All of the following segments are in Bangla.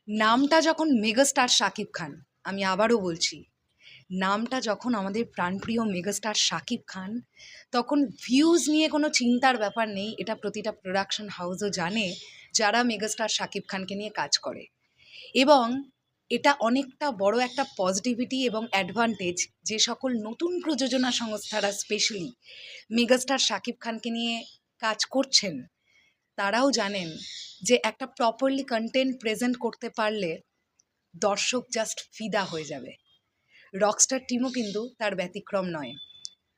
নামটা যখন মেগাস্টার শাকিব খান, আমি আবারও বলছি, নামটা যখন আমাদের প্রাণপ্রিয় মেগাস্টার শাকিব খান, তখন ভিউজ নিয়ে কোনো চিন্তার ব্যাপার নেই। এটা প্রতিটা প্রোডাকশন হাউসও জানে, যারা মেগাস্টার শাকিব খানকে নিয়ে কাজ করে। এবং এটা অনেকটা বড় একটা পজিটিভিটি এবং অ্যাডভান্টেজ, যে সকল নতুন প্রযোজনা সংস্থারা স্পেশালি মেগাস্টার শাকিব খানকে নিয়ে কাজ করছেন, তারাও জানেন যে একটা প্রপারলি কন্টেন্ট প্রেজেন্ট করতে পারলে দর্শক জাস্ট ফিদা হয়ে যাবে। রকস্টার টিমও কিন্তু তার ব্যতিক্রম নয়।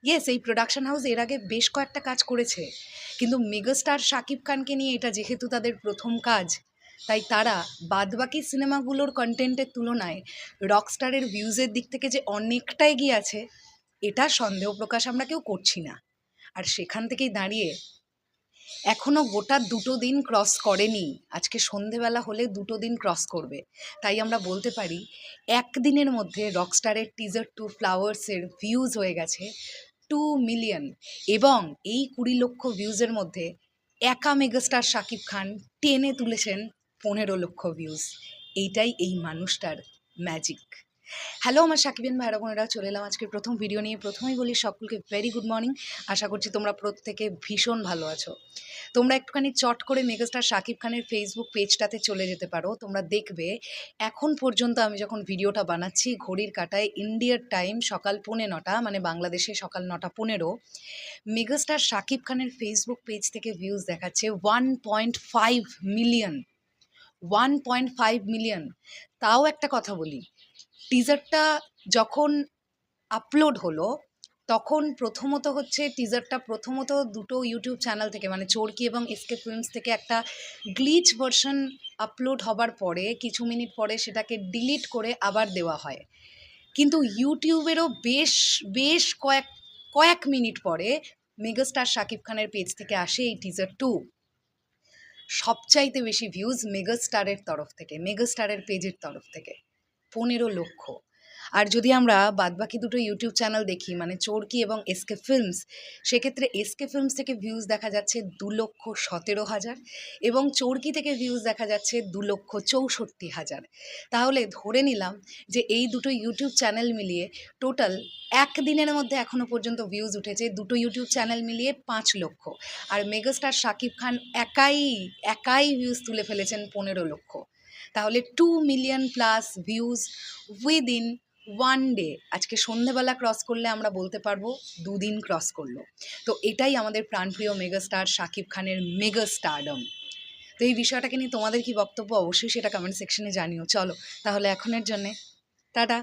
ইয়েস, এই প্রোডাকশন হাউস এর আগে বেশ কয়েকটা কাজ করেছে, কিন্তু মেগাস্টার শাকিব খানকে নিয়ে এটা যেহেতু তাদের প্রথম কাজ, তাই তারা বাদবাকি সিনেমাগুলোর কন্টেন্টের তুলনায় রকস্টারের ভিউজের দিক থেকে যে অনেকটা এগিয়ে আছে, এটা সন্দেহ প্রকাশ আমরা কেউ করছি না। আর সেখান থেকেই দাঁড়িয়ে এখনও গোটা 2টো দিন ক্রস করেনি, আজকে সন্ধেবেলা হলে 2টো দিন ক্রস করবে। তাই আমরা বলতে পারি একদিনের মধ্যে রকস্টারের টিজার 2 ফ্লাওয়ার্সের ভিউজ হয়ে গেছে 2 মিলিয়ন। এবং এই 20 লক্ষ ভিউজের মধ্যে একা মেগাস্টার শাকিব খান টেনে তুলেছেন 15 লক্ষ ভিউজ। এইটাই এই মানুষটার ম্যাজিক। হ্যালো আমার সাকিবিয়ান ভাইরা বোনেরা, চলে এলাম আজকের প্রথম ভিডিও নিয়ে। প্রথমেই বলি সকলকে ভেরি গুড মর্নিং। আশা করছি তোমরা প্রত্যেকে ভীষণ ভালো আছো। তোমরা একটুখানি চট করে মেগাস্টার শাকিব খানের ফেসবুক পেজটাতে চলে যেতে পারো। তোমরা দেখবে এখন পর্যন্ত আমি যখন ভিডিওটা বানাচ্ছি, ঘড়ির কাঁটায় ইন্ডিয়ার টাইম সকাল 9:15, মানে বাংলাদেশে সকাল 9:15, মেগাস্টার শাকিব খানের ফেসবুক পেজ থেকে ভিউজ দেখাচ্ছে 1.5 মিলিয়ন। 1.5 মিলিয়ন। তাও একটা কথা বলি, টিজারটা যখন আপলোড হলো, তখন টিজারটা প্রথমত দুটো ইউটিউব চ্যানেল থেকে, মানে চরকি এবং এসকে ফিল্মস থেকে একটা গ্লিচ ভার্সন আপলোড হবার পরে কিছু মিনিট পরে সেটাকে ডিলিট করে আবার দেওয়া হয়। কিন্তু ইউটিউবেরও বেশ বেশ কয়েক কয়েক মিনিট পরে মেগাস্টার শাকিব খানের পেজ থেকে আসে এই টিজার 2। সবচাইতে বেশি ভিউজ মেগাস্টারের তরফ থেকে, মেগাস্টারের পেজের তরফ থেকে 15 লক্ষ। আর যদি আমরা বাদবাকি দুটো ইউটিউব চ্যানেল দেখি, মানে চরকি এবং এসকে ফিল্মস, সেক্ষেত্রে এসকে ফিল্মস থেকে ভিউজ দেখা যাচ্ছে 2,17,000 এবং চরকি থেকে ভিউজ দেখা যাচ্ছে 2,64,000। তাহলে ধরে নিলাম যে এই দুটো ইউটিউব চ্যানেল মিলিয়ে টোটাল একদিনের মধ্যে এখনও পর্যন্ত ভিউজ উঠেছে দুটো ইউটিউব চ্যানেল মিলিয়ে 5 লক্ষ। আর মেগাস্টার শাকিব খান একাই ভিউজ তুলে ফেলেছেন 15 লক্ষ। তাহলে 2 million plus views within 1 day. আজকে সন্ধেবেলা ক্রস করলে আমরা বলতে পারবো 2 দিন ক্রস করলো। তো এটাই আমাদের প্রাণপ্রিয় মেগাস্টার শাকিব খানের মেগাস্টারডম। তো এই বিষয়টাকে নিয়ে তোমাদের কি বক্তব্য, অবশ্যই সেটা কমেন্ট সেকশনে জানিও। চলো তাহলে এখনের জন্যে টাটা।